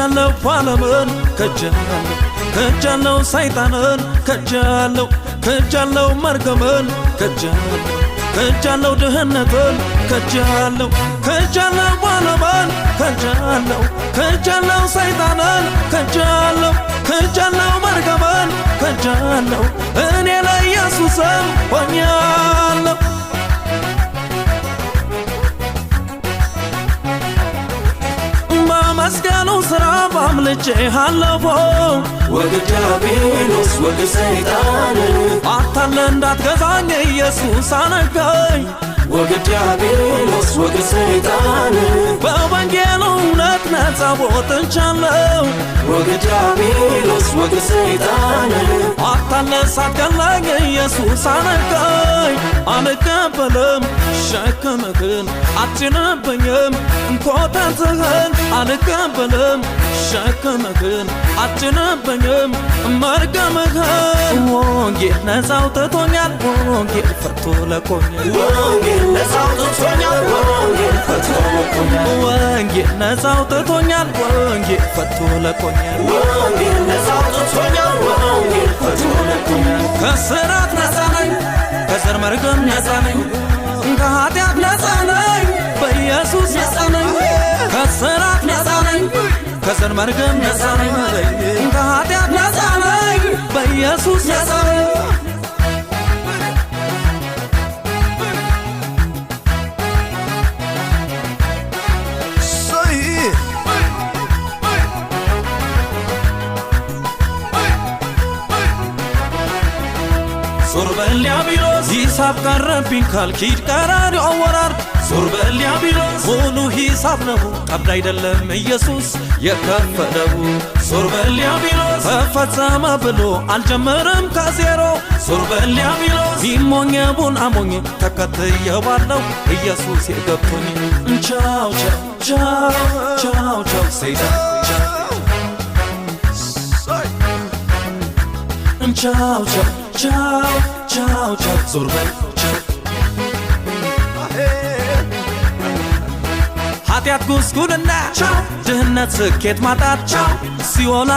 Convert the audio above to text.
ከጃለው ፓለመን ከጃለው ሰይጣንን ከጃለው መርገምን ከጃለው ድህነትን ከጃለው ፓለመን ከጃለው ሰይጣንን ከጃለው መርገምን ከጃለው እኔ ለኢየሱስም ሆኛለሁ መስገኑ ስራ ባምልጬ ሃለፎ ወግዳቢሎስ ወግ ሰይጣን አታለ እንዳትገዛኝ ኢየሱስ አነጋኝ ወግዳቢሎስ ወግ ሰይጣን በወንጌሉ እውነት ነፃ ወጥቻለሁ ወግዳቢሎስ ወግ ሰይጣን አታለ ሳትገላኝ ኢየሱስ አነጋኝ አልቀበልም ሸክምህን አትጭንብኝም ኮተትህን አልቀበልም ሸክምህን አትጭንብኝም መርገምህን ወንጌል ነፃ አውጥቶኛል ወንጌል ፈቶ ለቆኛል ወንጌል ነፃ አውጥቶኛል ወንጌል ፈቶ ለቆኛል ወንጌል ነፃ አውጥቶኛል ወንጌል ፈቶ ለቆኛል ወንጌል ነፃ አውጥቶኛል ወንጌል ፈቶ ለቆኛል ከስራት ነፃ ነኝ ከዘር መርገም ነፃ ነኝ ከኃጢአት ነፃ ነኝ በኢየሱስ ነፃ ነኝ ከስራት ነፃ ነኝ ከዘር መርገም ነፃ ነኝ ከኃጢአት ነፃ ነኝ በኢየሱስ ነፃ ነኝ ዞር በል ዲያብሎስ ሂሳብ ቀረብኝ ካልኪድ ቀራሪ አወራር ዞር በል ዲያብሎስ ሙሉ ሂሳብ ነው ቀብድ አይደለም ኢየሱስ የከፈለው ዞር በል ዲያብሎስ ተፈጸመ ብሎ አልጀመረም ከዜሮ ዞር በል ዲያብሎስ ቢሞኘቡን አሞኝ ተከትየዋለሁ ኢየሱስ የገብቶኝ ቻው ቻው ቻው ቻው ሰይጣን ቻው ቻው ዞር በል ኃጢአት ጉስቁልና ድህነት ስኬት ማጣት ሲኦል